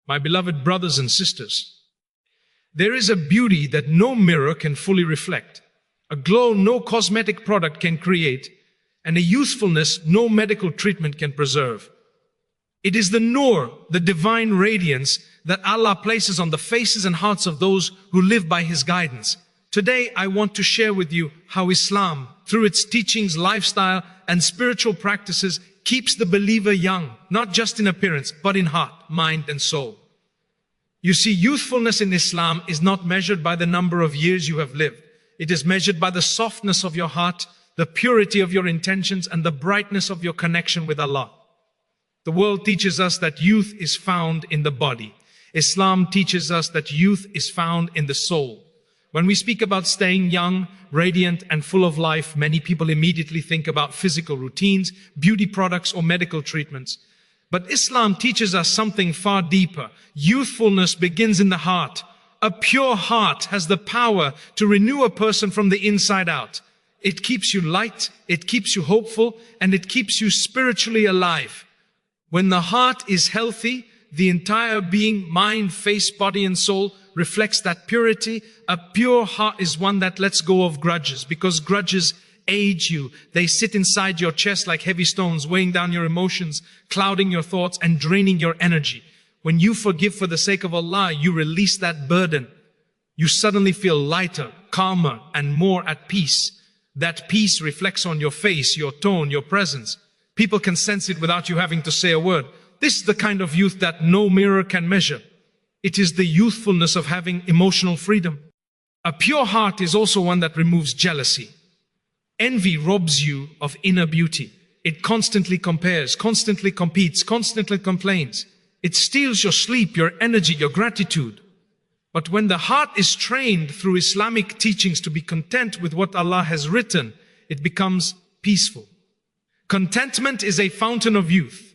My beloved brothers and sisters, there is a beauty that no mirror can fully reflect, a glow no cosmetic product can create, and a youthfulness no medical treatment can preserve. It is the Noor, the divine radiance that Allah places on the faces and hearts of those who live by His guidance. Today, I want to share with you how Islam, through its teachings, lifestyle, and spiritual practices, keeps the believer young, not just in appearance, but in heart, mind, and soul. You see, youthfulness in Islam is not measured by the number of years you have lived. It is measured by the softness of your heart, the purity of your intentions, and the brightness of your connection with Allah. The world teaches us that youth is found in the body. Islam teaches us that youth is found in the soul. When we speak about staying young, radiant, and full of life, many people immediately think about physical routines, beauty products, or medical treatments. But Islam teaches us something far deeper. Youthfulness begins in the heart. A pure heart has the power to renew a person from the inside out. It keeps you light, it keeps you hopeful, and it keeps you spiritually alive. When the heart is healthy, the entire being, mind, face, body, and soul reflects that purity. A pure heart is one that lets go of grudges, because grudges age you. They sit inside your chest like heavy stones, weighing down your emotions, clouding your thoughts, and draining your energy. When you forgive for the sake of Allah, you release that burden. You suddenly feel lighter, calmer, and more at peace. That peace reflects on your face, your tone, your presence. People can sense it without you having to say a word. This is the kind of youth that no mirror can measure. It is the youthfulness of having emotional freedom. A pure heart is also one that removes jealousy. Envy robs you of inner beauty. It constantly compares, constantly competes, constantly complains. It steals your sleep, your energy, your gratitude. But when the heart is trained through Islamic teachings to be content with what Allah has written, it becomes peaceful. Contentment is a fountain of youth.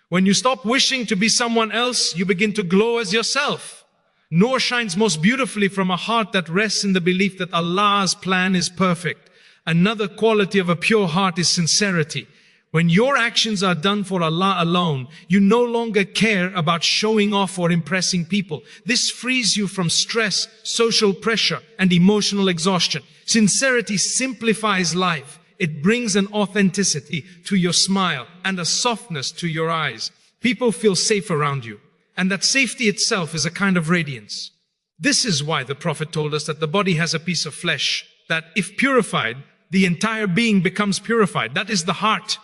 When you stop wishing to be someone else, you begin to glow as yourself. Noor shines most beautifully from a heart that rests in the belief that Allah's plan is perfect. Another quality of a pure heart is sincerity. When your actions are done for Allah alone, you no longer care about showing off or impressing people. This frees you from stress, social pressure, and emotional exhaustion. Sincerity simplifies life. It brings an authenticity to your smile and a softness to your eyes. People feel safe around you, and that safety itself is a kind of radiance. This is why the Prophet told us that the body has a piece of flesh, that if purified, the entire being becomes purified. That is the heart.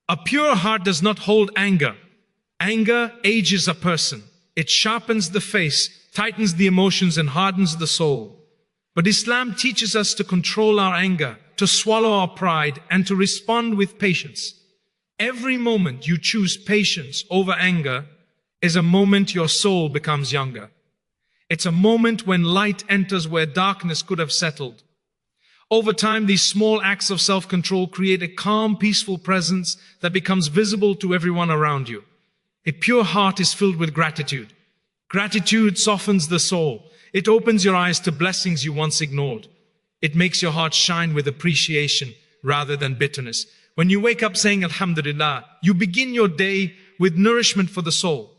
A pure heart does not hold anger. Anger ages a person. It sharpens the face, tightens the emotions, and hardens the soul. But Islam teaches us to control our anger, to swallow our pride, and to respond with patience. Every moment you choose patience over anger is a moment your soul becomes younger. It's a moment when light enters where darkness could have settled. Over time, these small acts of self-control create a calm, peaceful presence that becomes visible to everyone around you. A pure heart is filled with gratitude. Gratitude softens the soul. It opens your eyes to blessings you once ignored. It makes your heart shine with appreciation rather than bitterness. When you wake up saying Alhamdulillah, you begin your day with nourishment for the soul.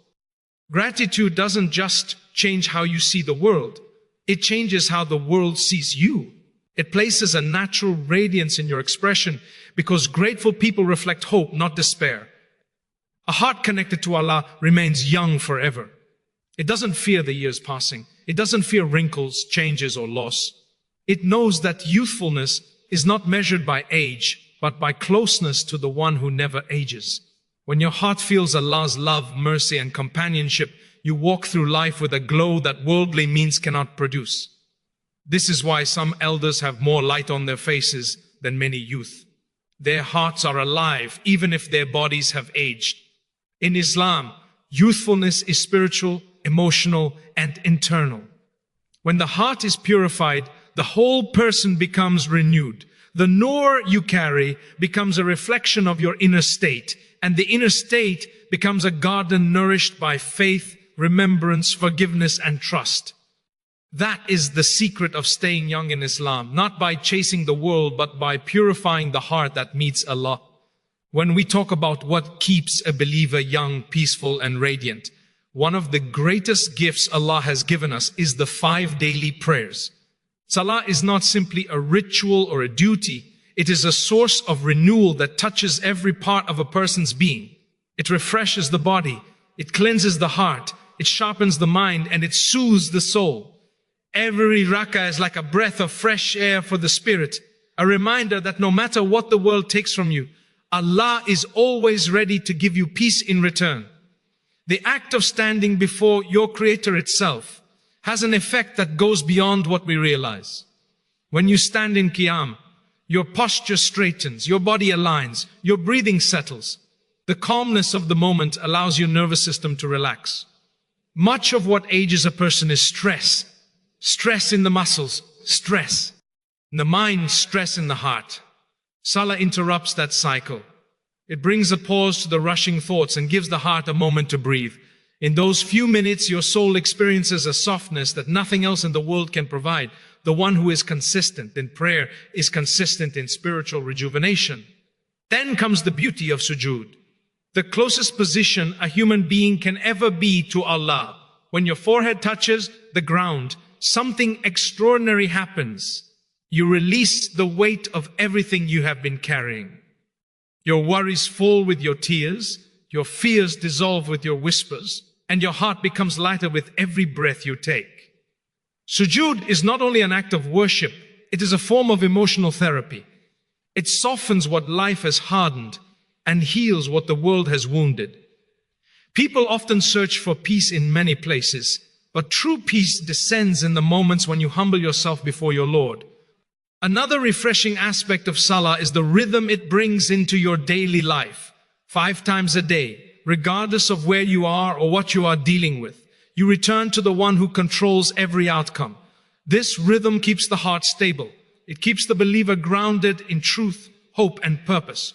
Gratitude doesn't just change how you see the world. It changes how the world sees you. It places a natural radiance in your expression because grateful people reflect hope, not despair. A heart connected to Allah remains young forever. It doesn't fear the years passing. It doesn't fear wrinkles, changes, or loss. It knows that youthfulness is not measured by age, but by closeness to the one who never ages. When your heart feels Allah's love, mercy, and companionship, you walk through life with a glow that worldly means cannot produce. This is why some elders have more light on their faces than many youth. Their hearts are alive, even if their bodies have aged. In Islam, youthfulness is spiritual, emotional, and internal. When the heart is purified, the whole person becomes renewed. The Noor you carry becomes a reflection of your inner state, and the inner state becomes a garden nourished by faith, remembrance, forgiveness, and trust. That is the secret of staying young in Islam, not by chasing the world, but by purifying the heart that meets Allah. When we talk about what keeps a believer young, peaceful, and radiant, One of the greatest gifts Allah has given us is the 5 daily prayers. Salah is not simply a ritual or a duty. It is a source of renewal that touches every part of a person's being. It refreshes the body, it cleanses the heart, it sharpens the mind, and it soothes the soul. Every rak'ah is like a breath of fresh air for the spirit, a reminder that no matter what the world takes from you, Allah is always ready to give you peace in return. The act of standing before your Creator itself has an effect that goes beyond what we realize. When you stand in qiyam, your posture straightens, your body aligns, your breathing settles. The calmness of the moment allows your nervous system to relax. Much of what ages a person is stress. Stress in the muscles, stress in the mind, stress in the heart. Salah interrupts that cycle. It brings a pause to the rushing thoughts and gives the heart a moment to breathe. In those few minutes, your soul experiences a softness that nothing else in the world can provide. The one who is consistent in prayer is consistent in spiritual rejuvenation. Then comes the beauty of sujood, the closest position a human being can ever be to Allah. When your forehead touches the ground, something extraordinary happens. You release the weight of everything you have been carrying. Your worries fall with your tears, your fears dissolve with your whispers, and your heart becomes lighter with every breath you take. Sujood is not only an act of worship, it is a form of emotional therapy. It softens what life has hardened and heals what the world has wounded. People often search for peace in many places, but true peace descends in the moments when you humble yourself before your Lord. Another refreshing aspect of Salah is the rhythm it brings into your daily life. 5 times a day, regardless of where you are or what you are dealing with, you return to the one who controls every outcome. This rhythm keeps the heart stable. It keeps the believer grounded in truth, hope, and purpose.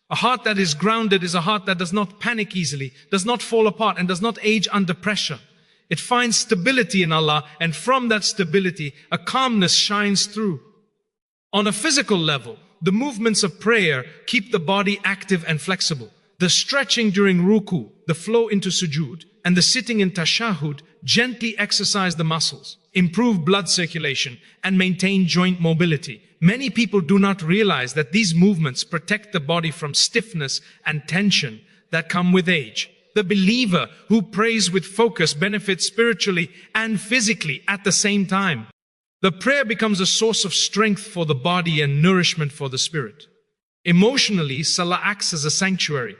A heart that is grounded is a heart that does not panic easily, does not fall apart, and does not age under pressure. It finds stability in Allah, and from that stability, a calmness shines through. On a physical level, the movements of prayer keep the body active and flexible. The stretching during ruku, the flow into sujood, and the sitting in tashahhud gently exercise the muscles, improve blood circulation, and maintain joint mobility. Many people do not realize that these movements protect the body from stiffness and tension that come with age. The believer who prays with focus benefits spiritually and physically at the same time. The prayer becomes a source of strength for the body and nourishment for the spirit. Emotionally, Salah acts as a sanctuary.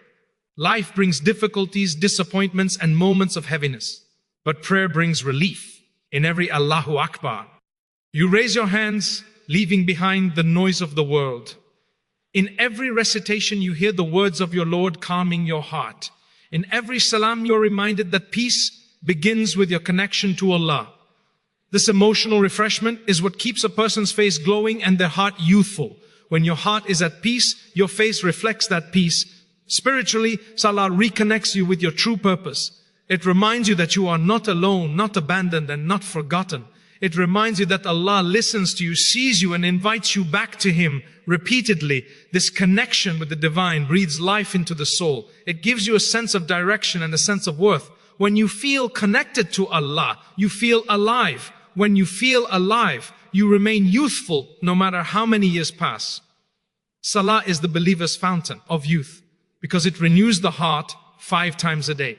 Life brings difficulties, disappointments, and moments of heaviness. But prayer brings relief in every Allahu Akbar. You raise your hands, leaving behind the noise of the world. In every recitation, you hear the words of your Lord calming your heart. In every salam, you're reminded that peace begins with your connection to Allah. This emotional refreshment is what keeps a person's face glowing and their heart youthful. When your heart is at peace, your face reflects that peace. Spiritually, Salah reconnects you with your true purpose. It reminds you that you are not alone, not abandoned, and not forgotten. It reminds you that Allah listens to you, sees you, and invites you back to Him repeatedly. This connection with the divine breathes life into the soul. It gives you a sense of direction and a sense of worth. When you feel connected to Allah, you feel alive. When you feel alive, you remain youthful no matter how many years pass. Salah is the believer's fountain of youth because it renews the heart 5 times a day.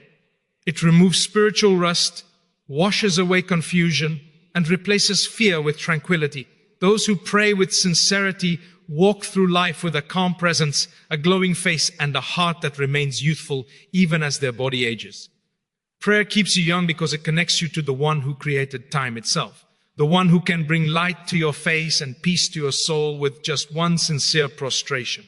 It removes spiritual rust, washes away confusion, and replaces fear with tranquility. Those who pray with sincerity walk through life with a calm presence, a glowing face, and a heart that remains youthful even as their body ages. Prayer keeps you young because it connects you to the one who created time itself, the one who can bring light to your face and peace to your soul with just one sincere prostration.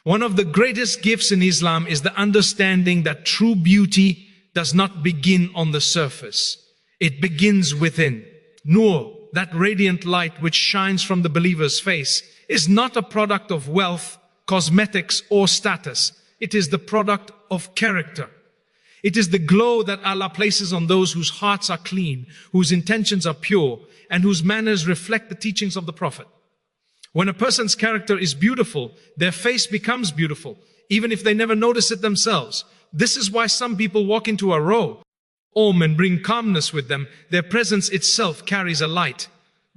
One of the greatest gifts in Islam is the understanding that true beauty does not begin on the surface. It begins within. Noor, that radiant light which shines from the believer's face, is not a product of wealth, cosmetics, or status. It is the product of character. It is the glow that Allah places on those whose hearts are clean, whose intentions are pure, and whose manners reflect the teachings of the Prophet. When a person's character is beautiful, their face becomes beautiful, even if they never notice it themselves. This is why some people walk into a row and bring calmness with them. Their presence itself carries a light.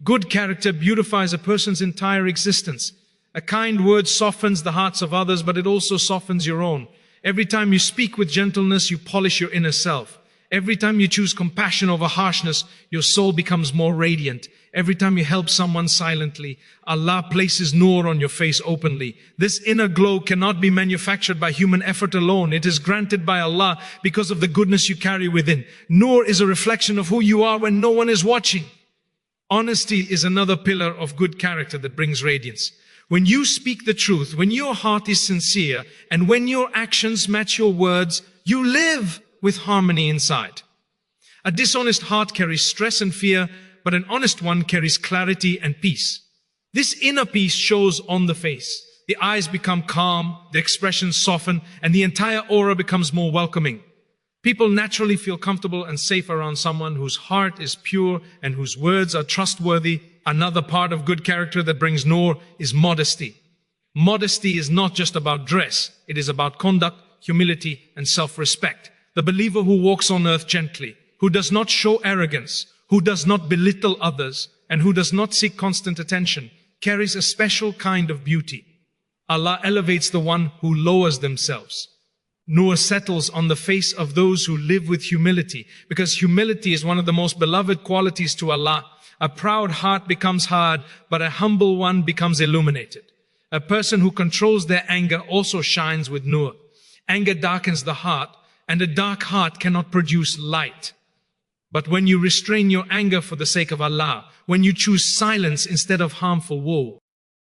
Good character beautifies a person's entire existence. A kind word softens the hearts of others, but it also softens your own. Every time you speak with gentleness, you polish your inner self. Every time you choose compassion over harshness, your soul becomes more radiant. Every time you help someone silently, Allah places Noor on your face openly. This inner glow cannot be manufactured by human effort alone. It is granted by Allah because of the goodness you carry within. Noor is a reflection of who you are when no one is watching. Honesty is another pillar of good character that brings radiance. When you speak the truth, when your heart is sincere, and when your actions match your words, you live with harmony inside. A dishonest heart carries stress and fear, but an honest one carries clarity and peace. This inner peace shows on the face. The eyes become calm, the expressions soften, and the entire aura becomes more welcoming. People naturally feel comfortable and safe around someone whose heart is pure and whose words are trustworthy. Another part of good character that brings Noor is modesty. Modesty is not just about dress. It is about conduct, humility, and self-respect. The believer who walks on earth gently, who does not show arrogance, who does not belittle others, and who does not seek constant attention, carries a special kind of beauty. Allah elevates the one who lowers themselves. Noor settles on the face of those who live with humility, because humility is one of the most beloved qualities to Allah. A proud heart becomes hard, but a humble one becomes illuminated. A person who controls their anger also shines with Noor. Anger darkens the heart, and a dark heart cannot produce light. But when you restrain your anger for the sake of Allah, when you choose silence instead of harmful woe,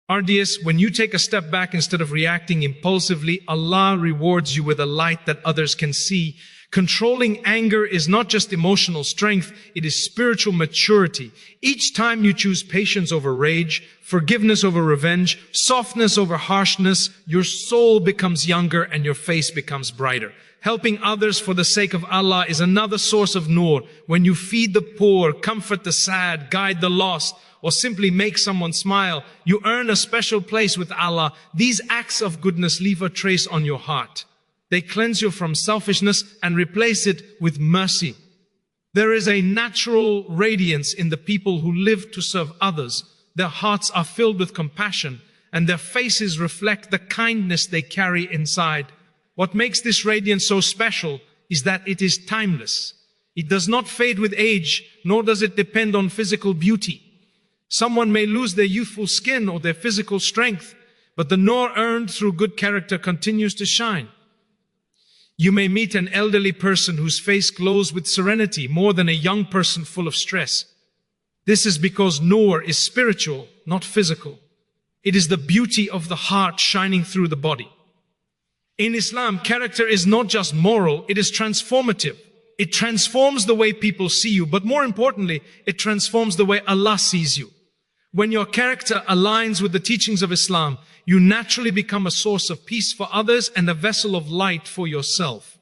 RDS, when you take a step back instead of reacting impulsively, Allah rewards you with a light that others can see. Controlling anger is not just emotional strength, it is spiritual maturity. Each time you choose patience over rage, forgiveness over revenge, softness over harshness, your soul becomes younger and your face becomes brighter. Helping others for the sake of Allah is another source of Noor. When you feed the poor, comfort the sad, guide the lost, or simply make someone smile, you earn a special place with Allah. These acts of goodness leave a trace on your heart. They cleanse you from selfishness and replace it with mercy. There is a natural radiance in the people who live to serve others. Their hearts are filled with compassion, and their faces reflect the kindness they carry inside. What makes this radiance so special is that it is timeless. It does not fade with age, nor does it depend on physical beauty. Someone may lose their youthful skin or their physical strength, but the Noor earned through good character continues to shine. You may meet an elderly person whose face glows with serenity more than a young person full of stress. This is because Noor is spiritual, not physical. It is the beauty of the heart shining through the body. In Islam, character is not just moral, it is transformative. It transforms the way people see you, but more importantly, it transforms the way Allah sees you. When your character aligns with the teachings of Islam, you naturally become a source of peace for others and a vessel of light for yourself.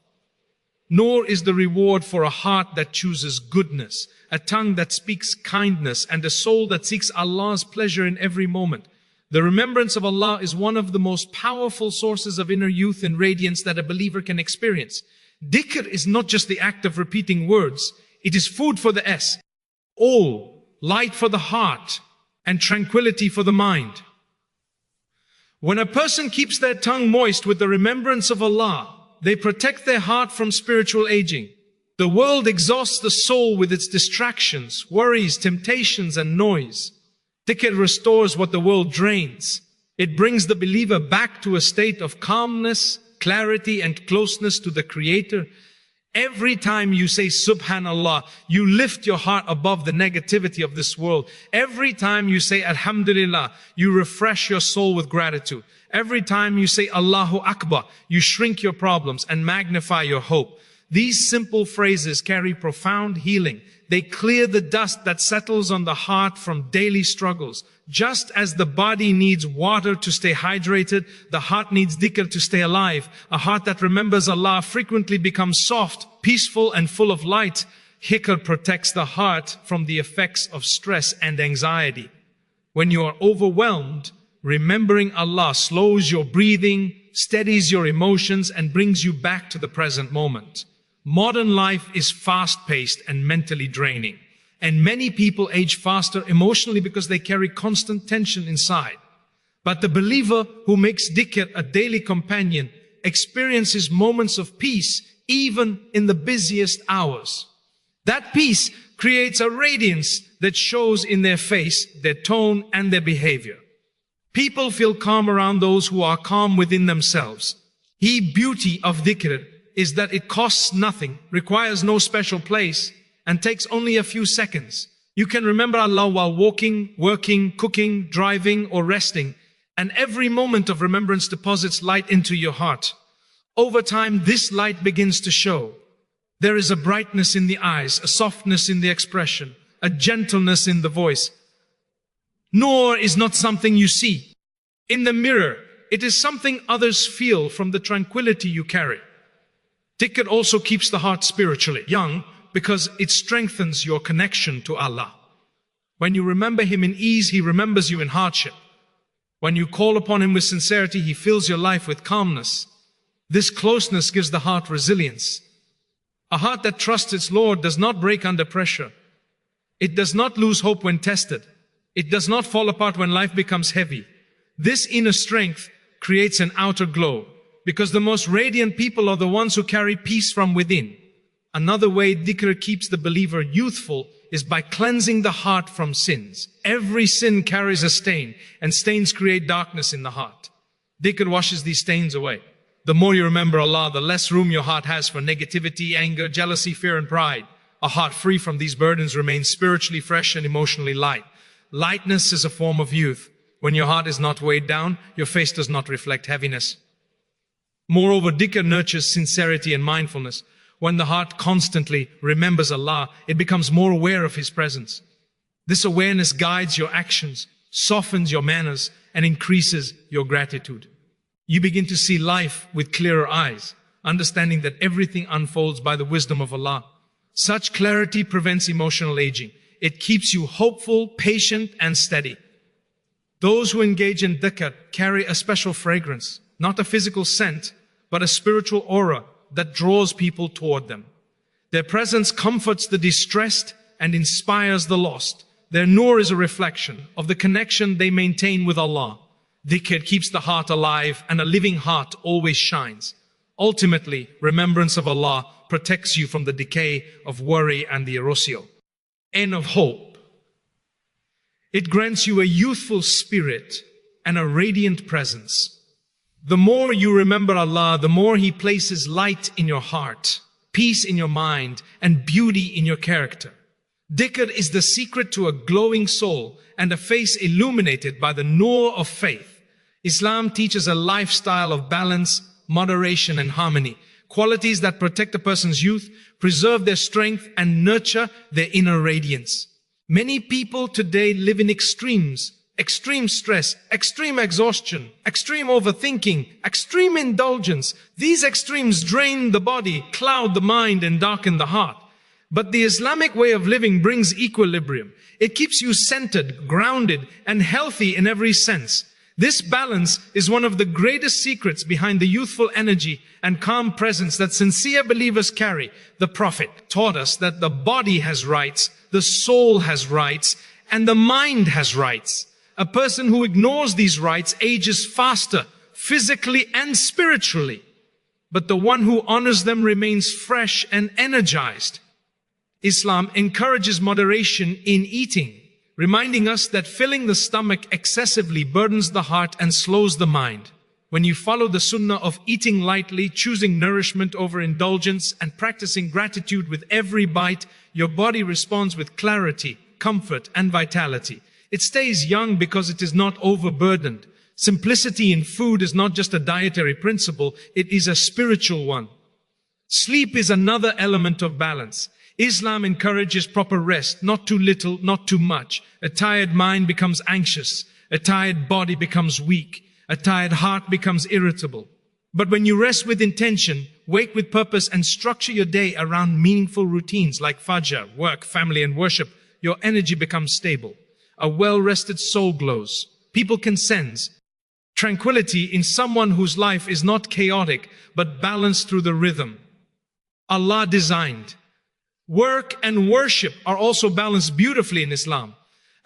Noor is the reward for a heart that chooses goodness, a tongue that speaks kindness, and a soul that seeks Allah's pleasure in every moment. The remembrance of Allah is one of the most powerful sources of inner youth and radiance that a believer can experience. Dhikr is not just the act of repeating words, it is food for the S, all, light for the heart, and tranquility for the mind. When a person keeps their tongue moist with the remembrance of Allah, they protect their heart from spiritual aging. The world exhausts the soul with its distractions, worries, temptations, and noise. Dhikr restores what the world drains. It brings the believer back to a state of calmness, clarity, and closeness to the Creator. Every time you say Subhanallah, you lift your heart above the negativity of this world. Every time you say Alhamdulillah, you refresh your soul with gratitude. Every time you say Allahu Akbar, you shrink your problems and magnify your hope. These simple phrases carry profound healing. They clear the dust that settles on the heart from daily struggles. Just as the body needs water to stay hydrated, the heart needs dhikr to stay alive. A heart that remembers Allah frequently becomes soft, peaceful, and full of light. Dhikr protects the heart from the effects of stress and anxiety. When you are overwhelmed, remembering Allah slows your breathing, steadies your emotions, and brings you back to the present moment. Modern life is fast-paced and mentally draining. And many people age faster emotionally because they carry constant tension inside. But the believer who makes dhikr a daily companion experiences moments of peace even in the busiest hours. That peace creates a radiance that shows in their face, their tone, and their behavior. People feel calm around those who are calm within themselves. The beauty of dhikr is that it costs nothing, requires no special place, and takes only a few seconds. You can remember Allah while walking, working, cooking, driving, or resting, and every moment of remembrance deposits light into your heart. Over time, this light begins to show. There is a brightness in the eyes, a softness in the expression, a gentleness in the voice. Noor is not something you see in the mirror. It is something others feel from the tranquility you carry. Dhikr also keeps the heart spiritually young because it strengthens your connection to Allah. When you remember Him in ease, He remembers you in hardship. When you call upon Him with sincerity, He fills your life with calmness. This closeness gives the heart resilience. A heart that trusts its Lord does not break under pressure. It does not lose hope when tested. It does not fall apart when life becomes heavy. This inner strength creates an outer glow, because the most radiant people are the ones who carry peace from within. Another way dhikr keeps the believer youthful is by cleansing the heart from sins. Every sin carries a stain, and stains create darkness in the heart. Dhikr washes these stains away. The more you remember Allah, the less room your heart has for negativity, anger, jealousy, fear, and pride. A heart free from these burdens remains spiritually fresh and emotionally light. Lightness is a form of youth. When your heart is not weighed down, your face does not reflect heaviness. Moreover, dhikr nurtures sincerity and mindfulness. When the heart constantly remembers Allah, it becomes more aware of His presence. This awareness guides your actions, softens your manners, and increases your gratitude. You begin to see life with clearer eyes, understanding that everything unfolds by the wisdom of Allah. Such clarity prevents emotional aging. It keeps you hopeful, patient, and steady. Those who engage in dhikr carry a special fragrance, not a physical scent, but a spiritual aura that draws people toward them. Their presence comforts the distressed and inspires the lost. Their Noor is a reflection of the connection they maintain with Allah. Dhikr keeps the heart alive, and a living heart always shines. Ultimately, remembrance of Allah protects you from the decay of worry and the erosio. And of hope. It grants you a youthful spirit and a radiant presence. The more you remember Allah, the more He places light in your heart, peace in your mind, and beauty in your character. Dhikr is the secret to a glowing soul and a face illuminated by the Noor of faith. Islam teaches a lifestyle of balance, moderation, and harmony, qualities that protect a person's youth, preserve their strength, and nurture their inner radiance. Many people today live in extremes: extreme stress, extreme exhaustion, extreme overthinking, extreme indulgence. These extremes drain the body, cloud the mind, and darken the heart. But the Islamic way of living brings equilibrium. It keeps you centered, grounded, and healthy in every sense. This balance is one of the greatest secrets behind the youthful energy and calm presence that sincere believers carry. The Prophet taught us that the body has rights, the soul has rights, and the mind has rights. A person who ignores these rights ages faster, physically and spiritually. But the one who honors them remains fresh and energized. Islam encourages moderation in eating, reminding us that filling the stomach excessively burdens the heart and slows the mind. When you follow the sunnah of eating lightly, choosing nourishment over indulgence, and practicing gratitude with every bite, your body responds with clarity, comfort, and vitality. It stays young because it is not overburdened. Simplicity in food is not just a dietary principle, it is a spiritual one. Sleep is another element of balance. Islam encourages proper rest, not too little, not too much. A tired mind becomes anxious. A tired body becomes weak. A tired heart becomes irritable. But when you rest with intention, wake with purpose, and structure your day around meaningful routines like fajr, work, family, and worship, your energy becomes stable. A well-rested soul glows. People can sense tranquility in someone whose life is not chaotic, but balanced through the rhythm. Allah designed. Work and worship are also balanced beautifully in Islam.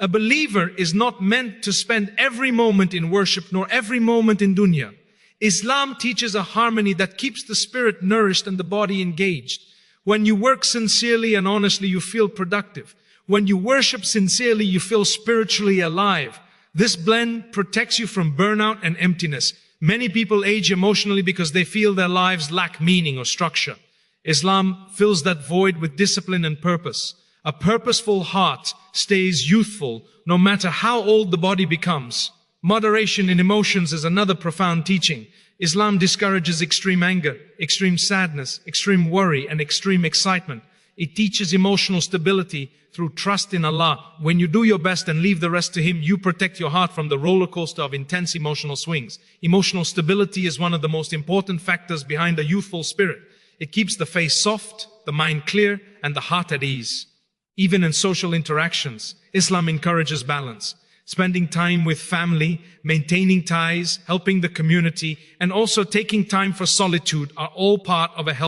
A believer is not meant to spend every moment in worship nor every moment in dunya. Islam teaches a harmony that keeps the spirit nourished and the body engaged. When you work sincerely and honestly, you feel productive. When you worship sincerely, you feel spiritually alive. This blend protects you from burnout and emptiness. Many people age emotionally because they feel their lives lack meaning or structure. Islam fills that void with discipline and purpose. A purposeful heart stays youthful no matter how old the body becomes. Moderation in emotions is another profound teaching. Islam discourages extreme anger, extreme sadness, extreme worry, and extreme excitement. It teaches emotional stability through trust in Allah. When you do your best and leave the rest to Him, you protect your heart from the roller coaster of intense emotional swings. Emotional stability is one of the most important factors behind a youthful spirit. It keeps the face soft, the mind clear, and the heart at ease. Even in social interactions, Islam encourages balance. Spending time with family, maintaining ties, helping the community, and also taking time for solitude are all part of a healthy